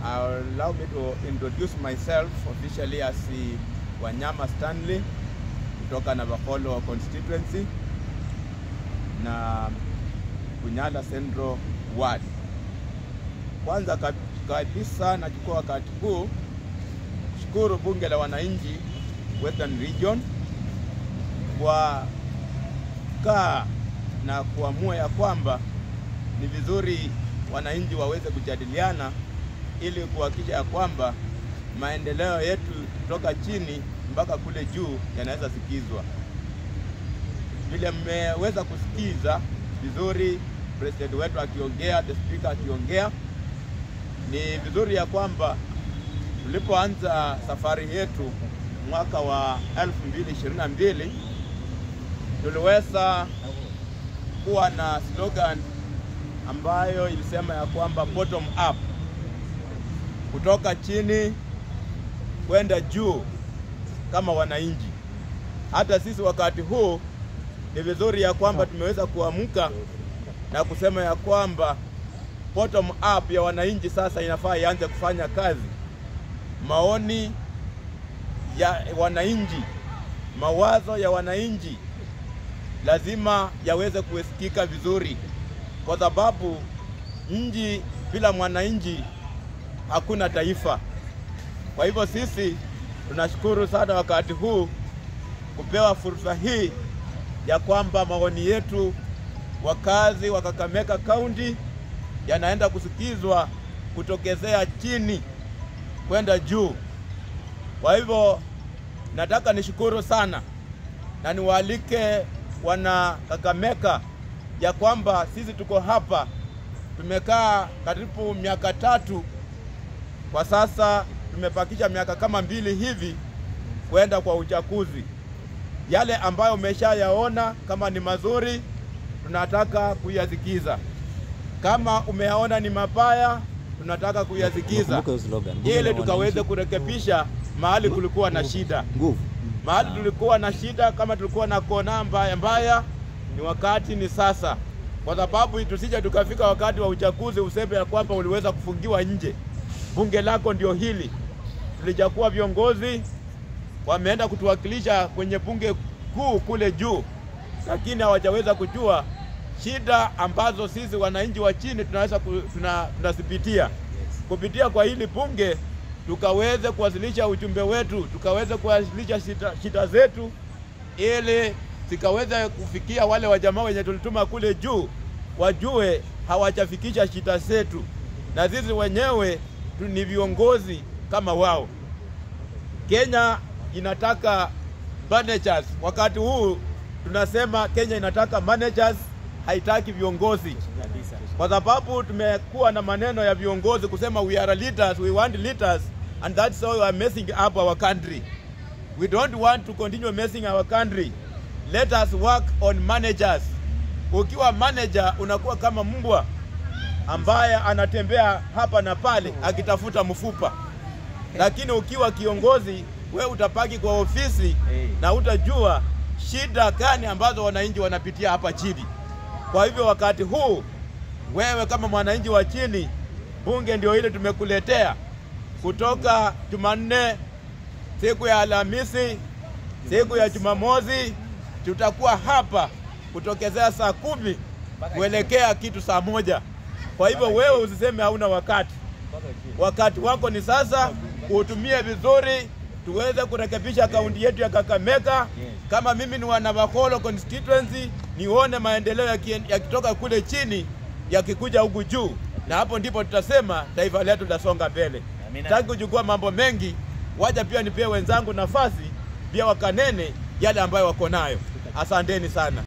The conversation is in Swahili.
Allow me to introduce myself officially as Wanyama Stanley kutoka Navakholo constituency na Bunyala Central Ward. Kwanza kabisa nachukua wakati huu shukuru bunge la wananchi Western Region kwa kaa na kuamua ya kwamba ni vizuri wananchi waweze kujadiliana ili kuhakikisha ya kwamba maendeleo yetu kutoka chini mpaka kule juu yanaweza sikizwa. Vile mmeweza kusikiza vizuri president wetu akiongea, the speaker akiongea, ni vizuri ya kwamba tulipoanza safari yetu mwaka wa 2022 tuliweza kuwa na slogan ambayo ilisema ya kwamba bottom up, kutoka chini kwenda juu kama wananchi. Hata sisi wakati huu ni vizuri ya kwamba tumeweza kuamka na kusema ya kwamba bottom up ya wananchi sasa inafaa ianze kufanya kazi. Maoni ya wananchi, mawazo ya wananchi lazima yaweze kusikika vizuri, kwa sababu nchi bila mwananchi hakuna taifa. Kwa hivyo sisi tunashukuru sana wakati huu kupewa fursa hii ya kwamba maoni yetu wakazi wa Kakamega County yanaenda kusikizwa kutokezea chini kwenda juu. Kwa hivyo nataka nishukuru sana na niwaalike wana Kakamega ya kwamba sisi tuko hapa, tumekaa karibu miaka 3, kwa sasa tumepakisha miaka kama 2 hivi kwenda kwa uchaguzi. Yale ambayo umeshayaona kama ni mazuri tunataka kuyazikiza, kama umeyaona ni mabaya tunataka kuyazikiza, ili tukaweze kurekebisha mahali kulikuwa na shida. Mahali tulikuwa na shida, kama tulikuwa na kona mbaya, ni wakati ni sasa, kwa sababu tusije tukafika wakati wa uchaguzi useme ya kwamba uliweza kufungiwa nje. Bunge lako ndio hili, tulijakuwa viongozi wameenda kutuwakilisha kwenye bunge kuu kule juu, lakini hawajaweza kujua shida ambazo sisi wananchi wa chini tunaweza tunasipitia. Kupitia kwa hili bunge tukaweze kuwasilisha ujumbe wetu, tukaweze kuwasilisha shida zetu, ili zikaweze kufikia wale wajamaa wenye tulituma kule juu, wajue hawajafikisha shida zetu, na sisi wenyewe ni viongozi kama wao. Kenya inataka managers. Wakati huu tunasema Kenya inataka managers, haitaki viongozi, kwa sababu tumekuwa na maneno ya viongozi kusema we are leaders, we want leaders, and that's how we are messing up our country. We don't want to continue messing our country. Let us work on managers. Ukiwa manager unakuwa kama mbwa ambaye anatembea hapa na pale akitafuta mfupa, lakini ukiwa kiongozi wewe utapaki kwa ofisi na utajua shida gani ambazo wananchi wanapitia hapa chini. Kwa hivyo wakati huu wewe kama mwananchi wa chini, bunge ndio ile tumekuletea. Kutoka Jumanne, siku ya Alhamisi, siku ya Jumamosi, tutakuwa hapa kutokezea saa 10 kuelekea kitu saa 1. Kwa hivyo wewe usiseme hauna wakati. Wakati wako ni sasa, utumie vizuri tuweze kurekebisha kaunti yetu ya Kakamega. Kama mimi ni wa Navakholo constituency, nione maendeleo yakitoka kule chini yakikuja huku juu, na hapo ndipo tutasema taifa letu litasonga mbele. Sitaki kuchukua mambo mengi, wacha pia nipewe wenzangu nafasi pia wakanene yale ambayo wako nayo. Asanteni sana.